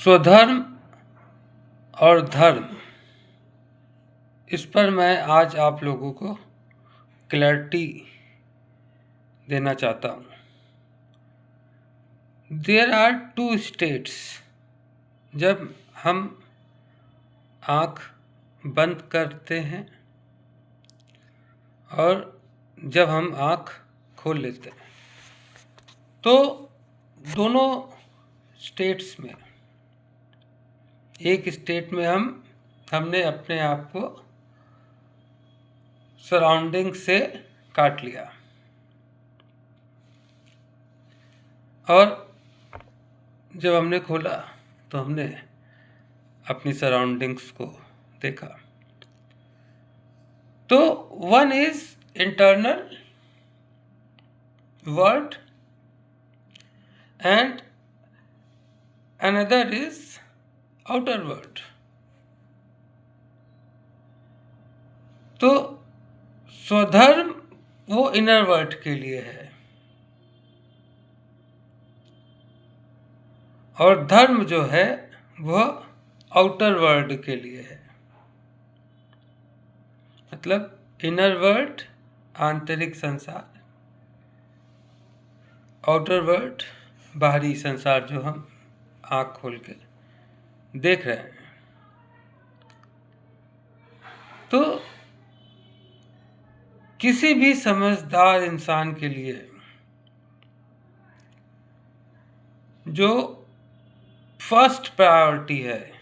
स्वधर्म और धर्म, इस पर मैं आज आप लोगों को क्लैरिटी देना चाहता हूँ। There are two states. जब हम आँख बंद करते हैं और जब हम आँख खोल लेते हैं, तो दोनों स्टेट्स में एक स्टेट में हमने अपने आप को सराउंडिंग से काट लिया और जब हमने खोला तो हमने अपनी सराउंडिंग्स को देखा। तो one is internal world and another is outer world. तो स्वधर्म वो इनर वर्ल्ड के लिए है और धर्म जो है वह आउटर वर्ल्ड के लिए है। मतलब इनर वर्ल्ड आंतरिक संसार, आउटर वर्ल्ड बाहरी संसार जो हम आँख खोल के देख रहे हैं। तो किसी भी समझदार इंसान के लिए जो फर्स्ट प्रायोरिटी है,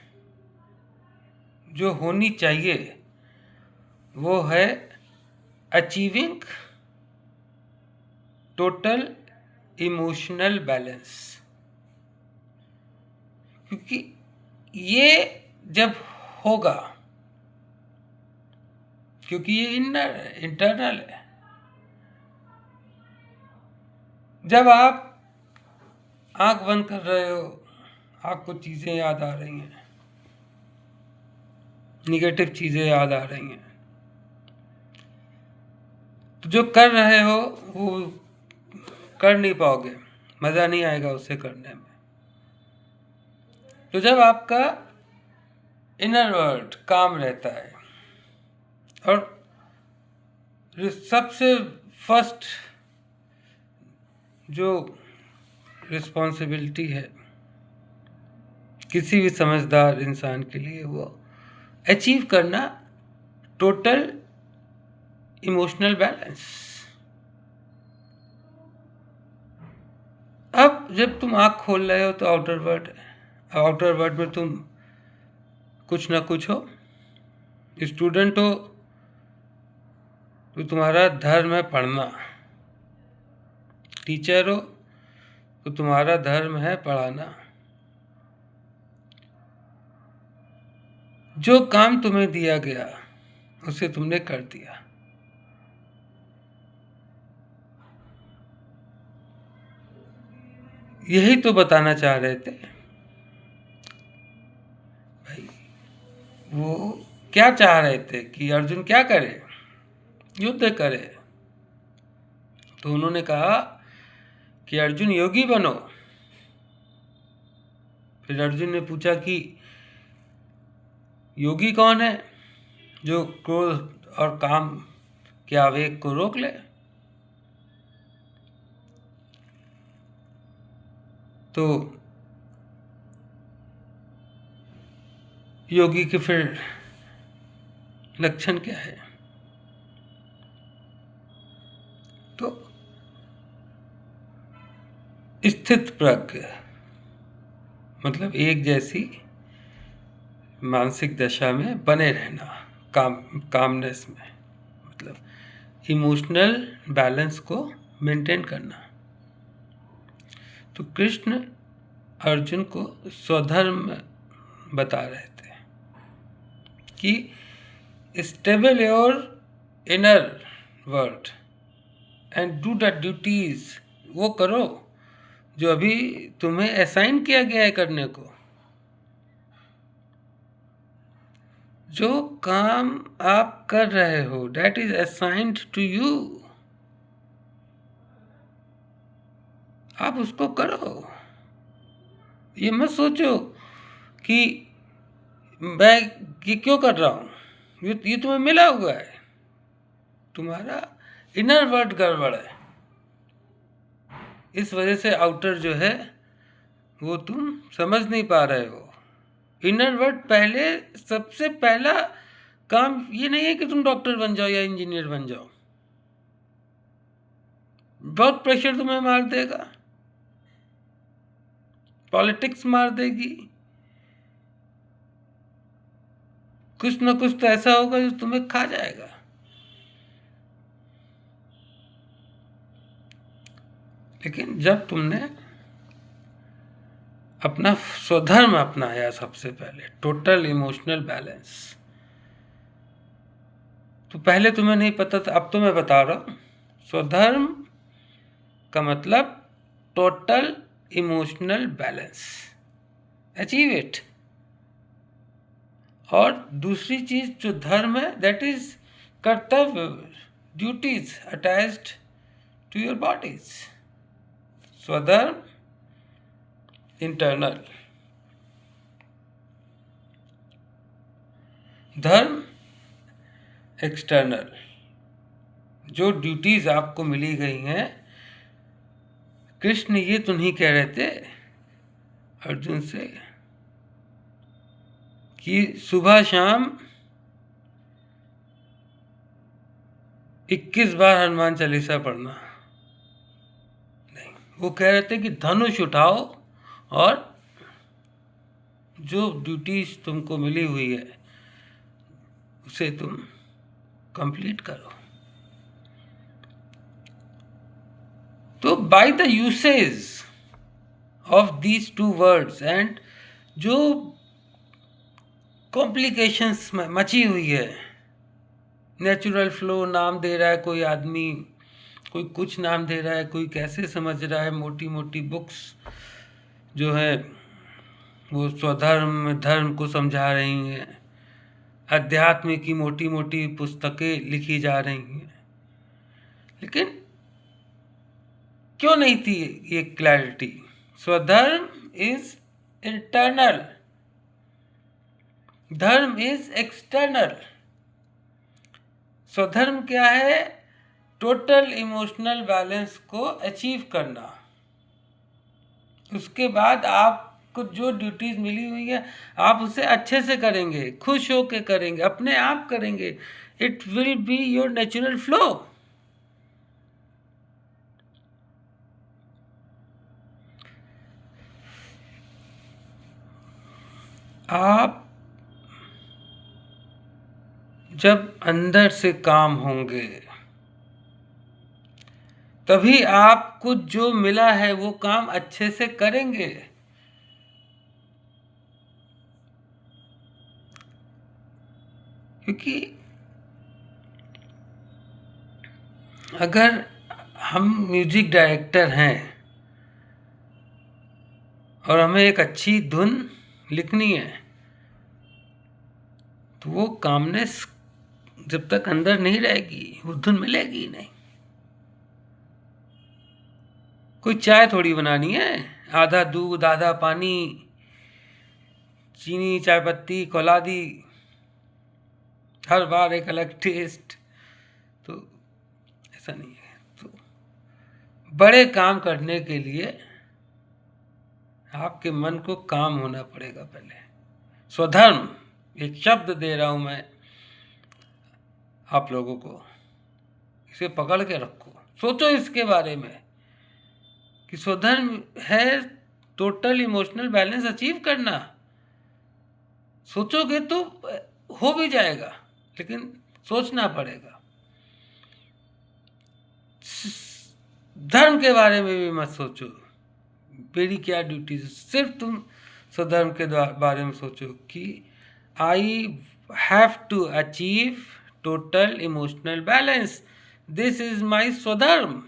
जो होनी चाहिए, वो है अचीविंग टोटल इमोशनल बैलेंस। क्योंकि ये जब होगा, क्योंकि ये इंटरनल है। जब आप आंख बंद कर रहे हो, आपको चीजें याद आ रही हैं, निगेटिव चीजें याद आ रही हैं, तो जो कर रहे हो वो कर नहीं पाओगे, मजा नहीं आएगा उसे करने में। तो जब आपका इनर वर्ल्ड काम रहता है और सबसे फर्स्ट जो रिस्पॉन्सिबिलिटी है किसी भी समझदार इंसान के लिए, वो अचीव करना टोटल इमोशनल बैलेंस। अब जब तुम आँख खोल रहे हो तो आउटर वर्ल्ड में तुम कुछ ना कुछ हो। स्टूडेंट हो तो तुम्हारा धर्म है पढ़ना, टीचर हो तो तुम्हारा धर्म है पढ़ाना। जो काम तुम्हें दिया गया उसे तुमने कर दिया। यही तो बताना चाह रहे थे भाई। वो क्या चाह रहे थे कि अर्जुन क्या करे, युद्ध करे। तो उन्होंने कहा कि अर्जुन योगी बनो। फिर अर्जुन ने पूछा कि योगी कौन है जो क्रोध और काम के आवेग को रोक ले। तो योगी के फिर लक्षण क्या है? तो स्थित प्रज्ञ, मतलब एक जैसी मानसिक दशा में बने रहना, कामनेस में, मतलब इमोशनल बैलेंस को मेंटेन करना। तो कृष्ण अर्जुन को स्वधर्म बता रहे थे कि stable your inner world and do the duties, वो करो जो अभी तुम्हें असाइन किया गया है करने को। जो काम आप कर रहे हो that is assigned to you, आप उसको करो। ये मत सोचो कि मैं ये क्यों कर रहा हूँ, ये तुम्हें मिला हुआ है, तुम्हारा इनर वर्ड गड़बड़ है, इस वजह से आउटर जो है वो तुम समझ नहीं पा रहे हो। इनर वर्ड पहले, सबसे पहला काम ये नहीं है कि तुम डॉक्टर बन जाओ या इंजीनियर बन जाओ, बहुत प्रेशर तुम्हें मार देगा, पॉलिटिक्स मार देगी, कुछ ना कुछ तो ऐसा होगा जो तुम्हें खा जाएगा। लेकिन जब तुमने अपना स्वधर्म अपनाया, सबसे पहले टोटल इमोशनल बैलेंस, तो पहले तुम्हें नहीं पता था, अब तो मैं बता रहा हूं। स्वधर्म का मतलब total emotional balance, achieve it. और दूसरी चीज जो धर्म है, दैट इज कर्तव्य, duties attached to your bodies. स्वधर्म इंटरनल, धर्म एक्सटर्नल। जो ड्यूटीज आपको मिली गई हैं, कृष्ण ये तो नहीं कह रहे थे अर्जुन से कि सुबह शाम 21 बार हनुमान चालीसा पढ़ना, नहीं, वो कह रहे थे कि धनुष उठाओ और जो ड्यूटीज तुमको मिली हुई है उसे तुम कंप्लीट करो। तो by the usage of these two words and जो कॉम्प्लिकेशंस मची हुई है, नेचुरल फ्लो नाम दे रहा है कोई आदमी, कोई कुछ नाम दे रहा है, कोई कैसे समझ रहा है, मोटी मोटी बुक्स जो है वो स्वधर्म धर्म को समझा रही हैं, अध्यात्म की मोटी मोटी पुस्तकें लिखी जा रही हैं, लेकिन क्यों नहीं थी ये क्लैरिटी? स्वधर्म इज इंटरनल, धर्म इज एक्सटर्नल। स्वधर्म क्या है? टोटल इमोशनल बैलेंस को अचीव करना। उसके बाद आपको जो ड्यूटीज मिली हुई है आप उसे अच्छे से करेंगे, खुश होकर करेंगे, अपने आप करेंगे। It will be your natural flow. आप जब अंदर से काम होंगे तभी आपको जो मिला है वो काम अच्छे से करेंगे। क्योंकि अगर हम म्यूजिक डायरेक्टर हैं और हमें एक अच्छी धुन लिखनी है, तो वो कामनेस जब तक अंदर नहीं रहेगी वो धुन मिलेगी नहीं। कोई चाय थोड़ी बनानी है, आधा दूध आधा पानी, चीनी चाय पत्ती कौलादी, हर बार एक अलग टेस्ट, तो ऐसा नहीं है। तो बड़े काम करने के लिए आपके मन को काम होना पड़ेगा पहले। स्वधर्म एक शब्द दे रहा हूं मैं आप लोगों को, इसे पकड़ के रखो, सोचो इसके बारे में कि स्वधर्म है टोटल इमोशनल बैलेंस अचीव करना। सोचोगे तो हो भी जाएगा, लेकिन सोचना पड़ेगा। धर्म के बारे में भी मत सोचो, मेरी क्या ड्यूटीज, सिर्फ तुम स्वधर्म के बारे में सोचो कि I have to achieve total emotional balance, this is my swadharma,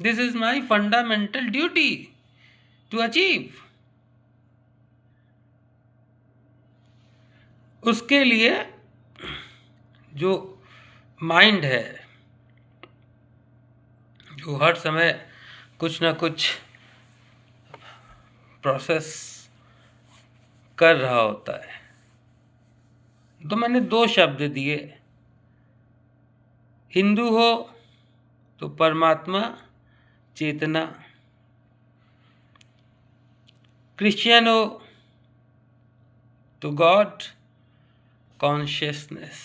this is my fundamental duty to achieve. उसके लिए जो माइंड है, जो हर समय कुछ ना कुछ प्रोसेस कर रहा होता है। तो मैंने 2 शब्द दिए, हिंदू हो तो परमात्मा चेतना, क्रिश्चियन हो तो गॉड कॉन्शियसनेस,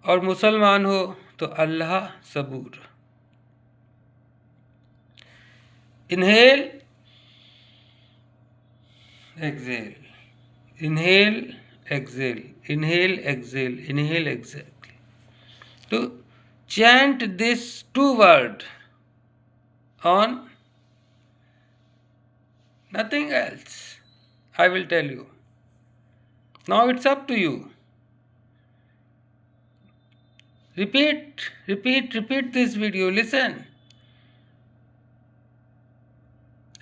और मुसलमान हो तो अल्लाह सबूर। Inhale exhale, inhale exhale, inhale exhale, inhale exhale. तो chant this 2 word on nothing else. I will tell you. Now it's up to you. Repeat this video. Listen.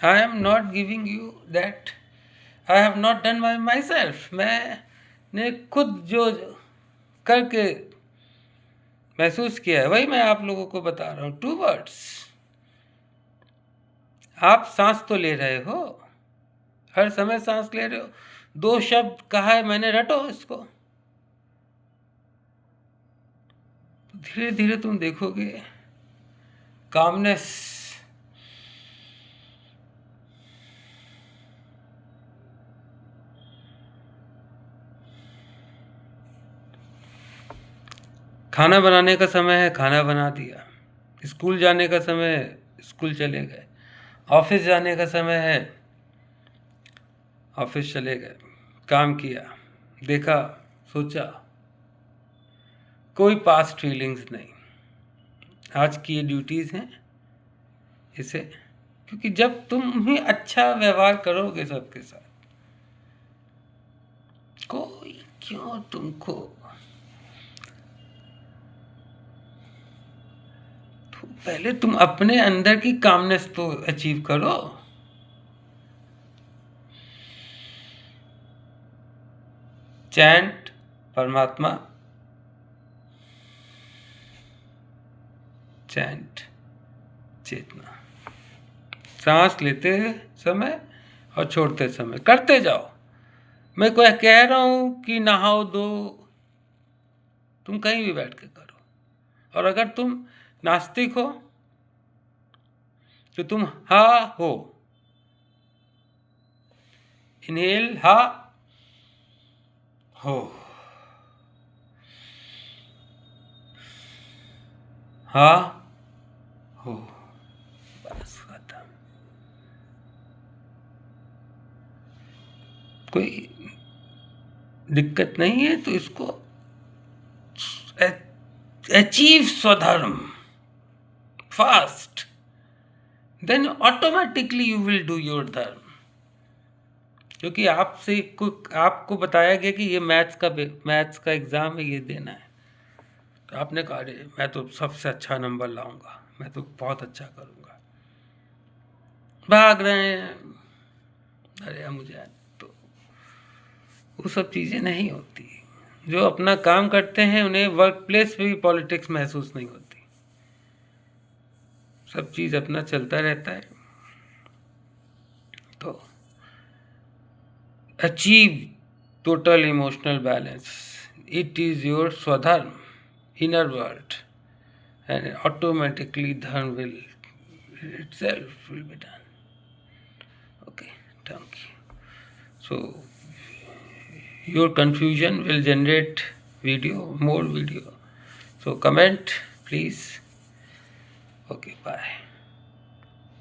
I am not giving you that. I have not done by myself. मैंने खुद जो करके महसूस किया है वही मैं आप लोगों को बता रहा हूँ। 2 words. आप सांस तो ले रहे हो, हर समय सांस ले रहे हो। 2 शब्द कहा है मैंने, रटो इसको। धीरे धीरे तुम देखोगे कामनेस खाना बनाने का समय है, खाना बना दिया। स्कूल जाने का समय है, स्कूल चले गए। ऑफिस जाने का समय है, ऑफिस चले गए। काम किया, देखा, सोचा, कोई पास्ट फीलिंग्स नहीं। आज की ये ड्यूटीज़ हैं इसे, क्योंकि जब तुम ही अच्छा व्यवहार करोगे सबके साथ, कोई क्यों तुमको, तो पहले तुम अपने अंदर की कामनेस तो अचीव करो। चैंट परमात्मा, चैंट चेतना। सांस लेते समय और छोड़ते समय करते जाओ। मैं कोई कह रहा हूँ कि नहाओ दो, तुम कहीं भी बैठ के करो। और अगर तुम नास्तिक हो तो तुम हा हो, इनहेल हा हो, हा हो, बस खत्म। कोई दिक्कत नहीं है तो इसको अचीव स्वधर्म fast, then automatically you will do your धर्म। क्योंकि आपको बताया गया कि ये मैथ्स का एग्ज़ाम है, ये देना है। तो आपने कहा अरे मैं तो सबसे अच्छा नंबर लाऊंगा, मैं तो बहुत अच्छा करूंगा। भाग रहे हैं, अरे मुझे तो वो सब चीज़ें नहीं होती। जो अपना काम करते हैं उन्हें वर्क प्लेस पे भी पॉलिटिक्स महसूस नहीं होती। सब चीज़ अपना चलता रहता है। तो achieve total emotional balance. It is your swadharma, inner world, and automatically dharma will itself will be done. Okay, thank you. So your confusion will generate more video. So comment please. Okay, bye.